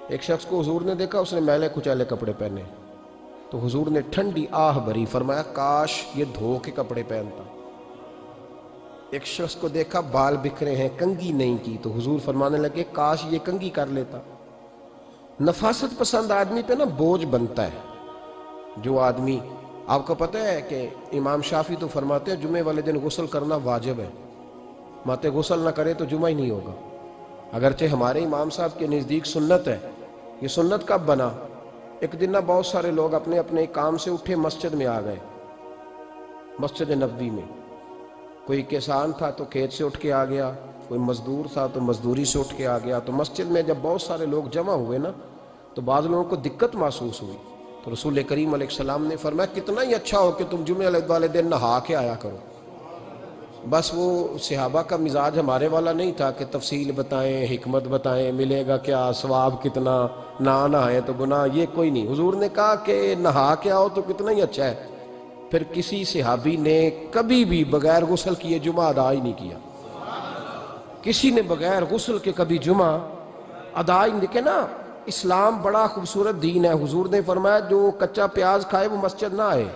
ایک شخص کو حضور نے دیکھا، اس نے میلے کچیلے کپڑے پہنے، تو حضور نے ٹھنڈی آہ بھری، فرمایا کاش یہ دھو کے کپڑے پہنتا۔ ایک شخص کو دیکھا بال بکھرے ہیں، کنگھی نہیں کی، تو حضور فرمانے لگے کاش یہ کنگھی کر لیتا۔ نفاست پسند آدمی پہ نا بوجھ بنتا ہے۔ جو آدمی، آپ کو پتہ ہے کہ امام شافعی تو فرماتے ہیں جمعے والے دن غسل کرنا واجب ہے، ماتے غسل نہ کرے تو جمعہ ہی نہیں ہوگا۔ اگرچہ ہمارے امام صاحب کے نزدیک سنت ہے۔ یہ سنت کب بنا؟ ایک دن نہ بہت سارے لوگ اپنے اپنے کام سے اٹھے مسجد میں آ گئے، مسجد نبوی میں۔ کوئی کسان تھا تو کھیت سے اٹھ کے آ گیا، کوئی مزدور تھا تو مزدوری سے اٹھ کے آ گیا۔ تو مسجد میں جب بہت سارے لوگ جمع ہوئے نا، تو بعض لوگوں کو دقت محسوس ہوئی، تو رسول کریم علیہ السلام نے فرمایا کتنا ہی اچھا ہو کہ تم جمعے والے دن نہا کے آیا کرو۔ بس وہ صحابہ کا مزاج ہمارے والا نہیں تھا کہ تفصیل بتائیں، حکمت بتائیں، ملے گا کیا، ثواب کتنا، نہ نہائے تو گناہ، یہ کوئی نہیں۔ حضور نے کہا کہ نہا کے آؤ تو کتنا ہی اچھا ہے۔ پھر کسی صحابی نے کبھی بھی بغیر غسل کیے جمعہ ادا ہی نہیں کیا۔ کسی نے بغیر غسل کے کبھی جمعہ ادا ہی نہیں کیا نا۔ اسلام بڑا خوبصورت دین ہے۔ حضور نے فرمایا جو کچا پیاز کھائے وہ مسجد نہ آئے،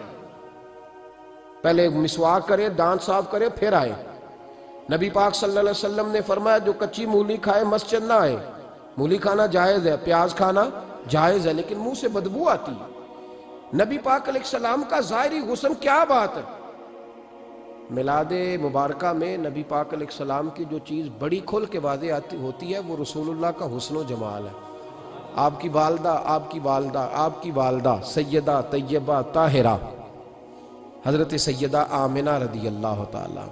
پہلے مسواک کرے، دانت صاف کرے، پھر آئے۔ نبی پاک صلی اللہ علیہ وسلم نے فرمایا جو کچی مولی کھائے مسجد نہ آئے۔ مولی کھانا جائز ہے، پیاز کھانا جائز ہے، لیکن منہ سے بدبو آتی ہے۔ نبی پاک علیہ السلام کا ظاہری حسن کیا بات ہے۔ میلاد مبارکہ میں نبی پاک علیہ السلام کی جو چیز بڑی کھل کے واضح ہوتی ہے وہ رسول اللہ کا حسن و جمال ہے۔ آپ کی والدہ سیدہ طیبہ طاہرہ حضرت سیدہ آمنہ رضی اللہ تعالیٰ،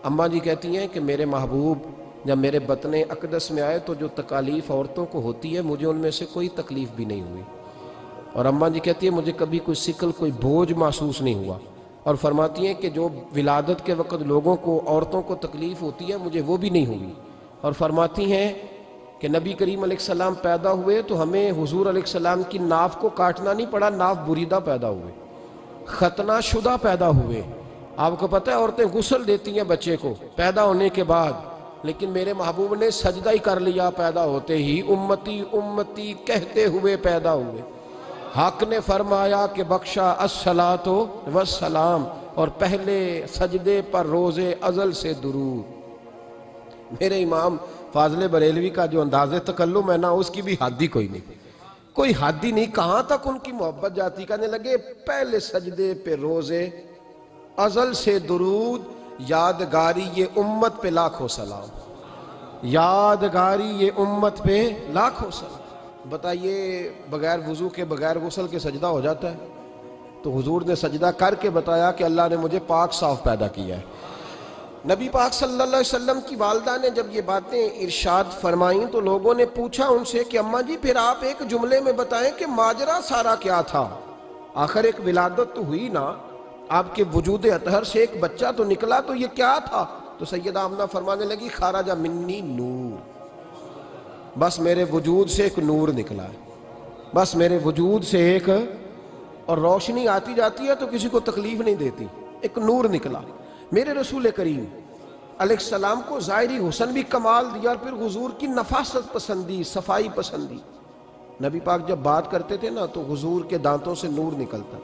اماں جی کہتی ہیں کہ میرے محبوب جب میرے بطن اقدس میں آئے تو جو تکالیف عورتوں کو ہوتی ہے مجھے ان میں سے کوئی تکلیف بھی نہیں ہوئی، اور اماں جی کہتی ہیں مجھے کبھی کوئی ثقل، کوئی بوجھ محسوس نہیں ہوا، اور فرماتی ہیں کہ جو ولادت کے وقت لوگوں کو، عورتوں کو تکلیف ہوتی ہے مجھے وہ بھی نہیں ہوئی، اور فرماتی ہیں کہ نبی کریم علیہ السلام پیدا ہوئے تو ہمیں حضور علیہ السلام کی ناف کو کاٹنا نہیں پڑا، ناف بریدہ پیدا ہوئے، ختنہ شدہ پیدا ہوئے۔ آپ کو پتہ ہے عورتیں غسل دیتی ہیں بچے کو پیدا ہونے کے بعد، لیکن میرے محبوب نے سجدہ ہی کر لیا پیدا ہوتے ہی، امتی امتی کہتے ہوئے پیدا ہوئے۔ حق نے فرمایا کہ بخشا الصلاۃ والسلام، اور پہلے سجدے پر روز ازل سے درود۔ میرے امام فاضل بریلوی کا جو انداز تکلم ہے نا، اس کی بھی حد ہی کوئی نہیں، کوئی حد ہی نہیں، کہاں تک ان کی محبت جاتی۔ کہنے لگے پہلے سجدے پہ روز ازل سے درود، یادگاری یہ امت پہ لاکھوں سلام، یادگاری یہ امت پہ لاکھوں سلام۔ بتائیے بغیر وضو کے، بغیر غسل کے سجدہ ہو جاتا ہے؟ تو حضور نے سجدہ کر کے بتایا کہ اللہ نے مجھے پاک صاف پیدا کیا ہے۔ نبی پاک صلی اللہ علیہ وسلم کی والدہ نے جب یہ باتیں ارشاد فرمائیں تو لوگوں نے پوچھا ان سے کہ اماں جی پھر آپ ایک جملے میں بتائیں کہ ماجرا سارا کیا تھا، آخر ایک ولادت تو ہوئی نا، آپ کے وجود اطہر سے ایک بچہ تو نکلا، تو یہ کیا تھا؟ تو سیدہ آمنہ فرمانے لگی خارج منی نور، بس میرے وجود سے ایک نور نکلا ہے، بس میرے وجود سے ایک، اور روشنی آتی جاتی ہے تو کسی کو تکلیف نہیں دیتی، ایک نور نکلا۔ میرے رسول کریم علیہ السلام کو ظاہری حسن بھی کمال دیا، اور پھر حضور کی نفاست پسندی، صفائی پسندی۔ نبی پاک جب بات کرتے تھے نا تو حضور کے دانتوں سے نور نکلتا،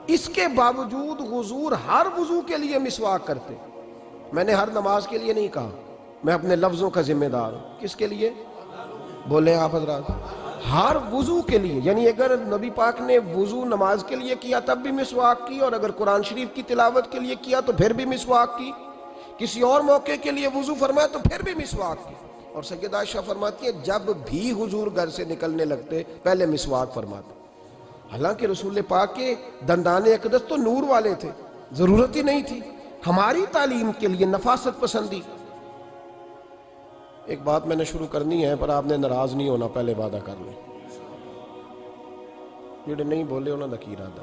اس کے باوجود حضور ہر وضو کے لیے مسواک کرتے۔ میں نے ہر نماز کے لیے نہیں کہا، میں اپنے لفظوں کا ذمہ دار ہوں۔ کس کے لیے بولے آپ حضرات؟ ہر وضو کے لیے، یعنی اگر نبی پاک نے وضو نماز کے لیے کیا تب بھی مسواک کی، اور اگر قرآن شریف کی تلاوت کے لیے کیا تو پھر بھی مسواک کی، کسی اور موقع کے لیے وضو فرمایا تو پھر بھی مسواک کی۔ اور سیدہ عائشہ فرماتی ہے جب بھی حضور گھر سے نکلنے لگتے پہلے مسواک فرماتے، حالانکہ رسول پاک کے دندان اقدس تو نور والے تھے، ضرورت ہی نہیں تھی۔ ہماری تعلیم کے لیے نفاست پسندی۔ ایک بات میں نے شروع کرنی ہے پر آپ نے ناراض نہیں ہونا، پہلے وعدہ کر لیں، جڑے نہیں بولے انہوں نے کی ارادہ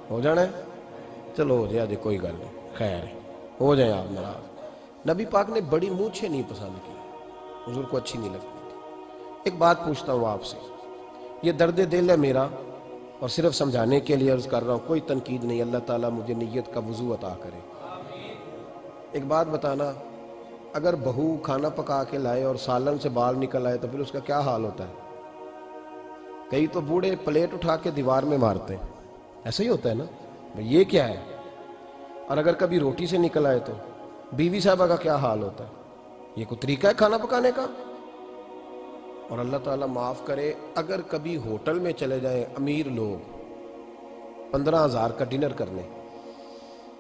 ہو جانا ہے، چلو ہو جائے، کوئی گل نہیں، خیر ہے، ہو جائیں آپ ناراض۔ نبی پاک نے بڑی مونچھیں نہیں پسند کی، حضور کو اچھی نہیں لگتی تھی۔ ایک بات پوچھتا ہوں آپ سے، یہ درد دل ہے میرا اور صرف سمجھانے کے لیے عرض کر رہا ہوں، کوئی تنقید نہیں، اللہ تعالیٰ مجھے نیت کا وضو عطا کرے۔ ایک بات بتانا، اگر بہو کھانا پکا کے لائے اور سالن سے بال نکل آئے تو پھر اس کا کیا حال ہوتا ہے؟ کئی تو بوڑھے پلیٹ اٹھا کے دیوار میں مارتے ہیں، ایسا ہی ہوتا ہے نا، یہ کیا ہے؟ اور اگر کبھی روٹی سے نکل آئے تو بیوی صاحبہ کا کیا حال ہوتا ہے؟ یہ کوئی طریقہ ہے کھانا پکانے کا؟ اور اللہ تعالیٰ معاف کرے، اگر کبھی ہوٹل میں چلے جائیں امیر لوگ 15,000 کا ڈنر کرنے،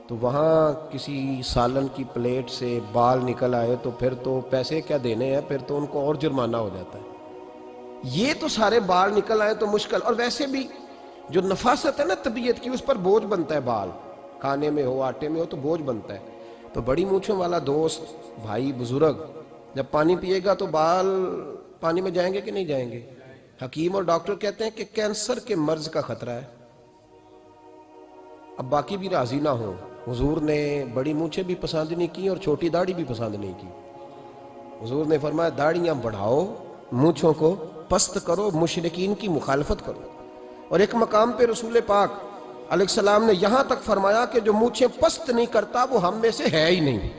تو وہاں کسی سالن کی پلیٹ سے بال نکل آئے تو پھر تو پیسے کیا دینے ہیں، پھر تو ان کو اور جرمانہ ہو جاتا ہے۔ یہ تو سارے بال نکل آئے تو مشکل، اور ویسے بھی جو نفاست ہے نا طبیعت کی، اس پر بوجھ بنتا ہے، بال کھانے میں ہو آٹے میں ہو تو بوجھ بنتا ہے۔ تو بڑی مونچھوں والا دوست بھائی بزرگ جب پانی پیے گا تو بال پانی میں جائیں گے کہ نہیں جائیں گے؟ حکیم اور ڈاکٹر کہتے ہیں کہ کینسر کے مرض کا خطرہ ہے۔ اب باقی بھی راضی نہ ہوں، حضور نے بڑی مونچھیں بھی پسند نہیں کی اور چھوٹی داڑھی بھی پسند نہیں کی۔ حضور نے فرمایا داڑھیاں بڑھاؤ، مونچھوں کو پست کرو، مشرکین کی مخالفت کرو۔ اور ایک مقام پہ رسول پاک علیہ السلام نے یہاں تک فرمایا کہ جو مونچھیں پست نہیں کرتا وہ ہم میں سے ہے ہی نہیں۔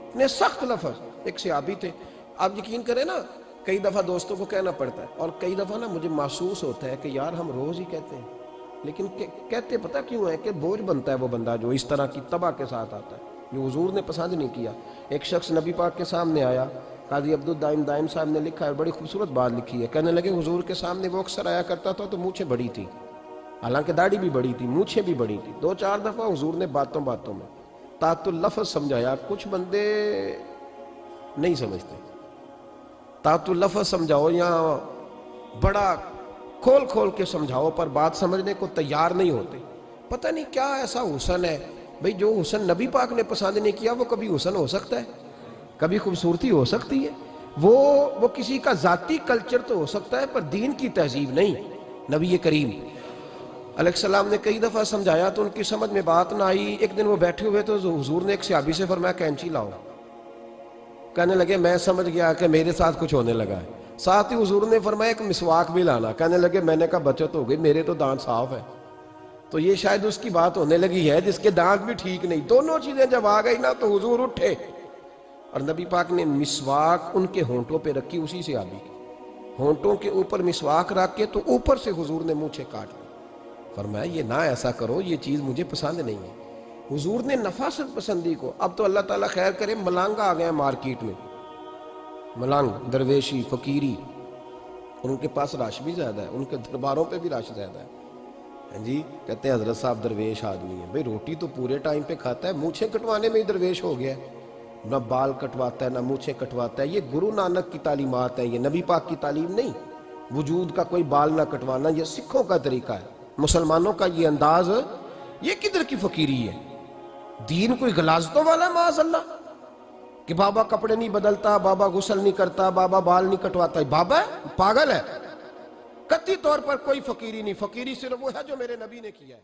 اتنے سخت لفظ۔ ایک صحابی تھے، آپ یقین کریں نا، کئی دفعہ دوستوں کو کہنا پڑتا ہے، اور کئی دفعہ نا مجھے محسوس ہوتا ہے کہ یار ہم روز ہی کہتے ہیں، لیکن کہتے پتہ کیوں ہے کہ بوجھ بنتا ہے وہ بندہ جو اس طرح کی تباہ کے ساتھ آتا ہے، جو حضور نے پسند نہیں کیا۔ ایک شخص نبی پاک کے سامنے آیا، قاضی عبدالدائم دائم صاحب نے لکھا ہے، بڑی خوبصورت بات لکھی ہے، کہنے لگے حضور کے سامنے وہ اکثر آیا کرتا تھا تو مونچھیں بڑی تھی، حالانکہ داڑھی بھی بڑی تھی، مونچھیں بھی بڑی تھی۔ 2-4 دفعہ حضور نے باتوں باتوں میں تات اللفظ سمجھایا۔ کچھ بندے نہیں سمجھتے، تات اللفظ سمجھاؤ یا بڑا کھول کھول کے سمجھاؤ پر بات سمجھنے کو تیار نہیں ہوتے۔ پتہ نہیں کیا ایسا حسن ہے بھئی، جو حسن نبی پاک نے پسند نہیں کیا وہ کبھی حسن ہو سکتا ہے، کبھی خوبصورتی ہو سکتی ہے، وہ کسی کا ذاتی کلچر تو ہو سکتا ہے پر دین کی تہذیب نہیں۔ نبی کریم علیہ السلام نے کئی دفعہ سمجھایا تو ان کی سمجھ میں بات نہ آئی۔ ایک دن وہ بیٹھے ہوئے تو حضور نے ایک صحابی سے فرمایا کینچی لاؤ۔ کہنے لگے میں سمجھ گیا کہ میرے ساتھ کچھ ہونے لگا ہے۔ ساتھ ہی حضور نے فرمایا ایک مسواک بھی لانا۔ کہنے لگے میں نے کہا بچت ہو گئی، میرے تو دانت صاف ہے۔ تو یہ شاید اس کی بات ہونے لگی ہے جس کے دانت بھی ٹھیک نہیں۔ دونوں چیزیں جب آ گئی نا تو حضور اٹھے اور نبی پاک نے مسواک ان کے ہونٹوں پہ رکھی، اسی سے آبی کی ہونٹوں کے اوپر مسواک رکھ کے تو اوپر سے حضور نے مونچھیں کاٹ لی۔ فرمایا یہ نہ ایسا کرو، یہ چیز مجھے پسند نہیں ہے۔ حضور نے نفاست پسندی کو، اب تو اللہ تعالیٰ خیر کرے ملانگا آ گئے ہیں مارکیٹ میں، ملنگ درویشی فقیری، اور ان کے پاس رش بھی زیادہ ہے، ان کے درباروں پہ بھی رش زیادہ ہے جی۔ کہتے ہیں حضرت صاحب درویش آدمی ہے، بھئی روٹی تو پورے ٹائم پہ کھاتا ہے، مونچھیں کٹوانے میں ہی درویش ہو گیا ہے، نہ بال کٹواتا ہے نہ مونچھیں کٹواتا ہے۔ یہ گرو نانک کی تعلیمات ہیں، یہ نبی پاک کی تعلیم نہیں۔ وجود کا کوئی بال نہ کٹوانا یہ سکھوں کا طریقہ ہے، مسلمانوں کا یہ انداز، یہ کدھر کی فقیری ہے؟ دین کوئی غلاظتوں والا ہے معاذ اللہ، کہ بابا کپڑے نہیں بدلتا، بابا غسل نہیں کرتا، بابا بال نہیں کٹواتا۔ بابا ہے؟ پاگل ہے؟ قطعی طور پر کوئی فقیری نہیں، فقیری صرف وہ ہے جو میرے نبی نے کیا ہے۔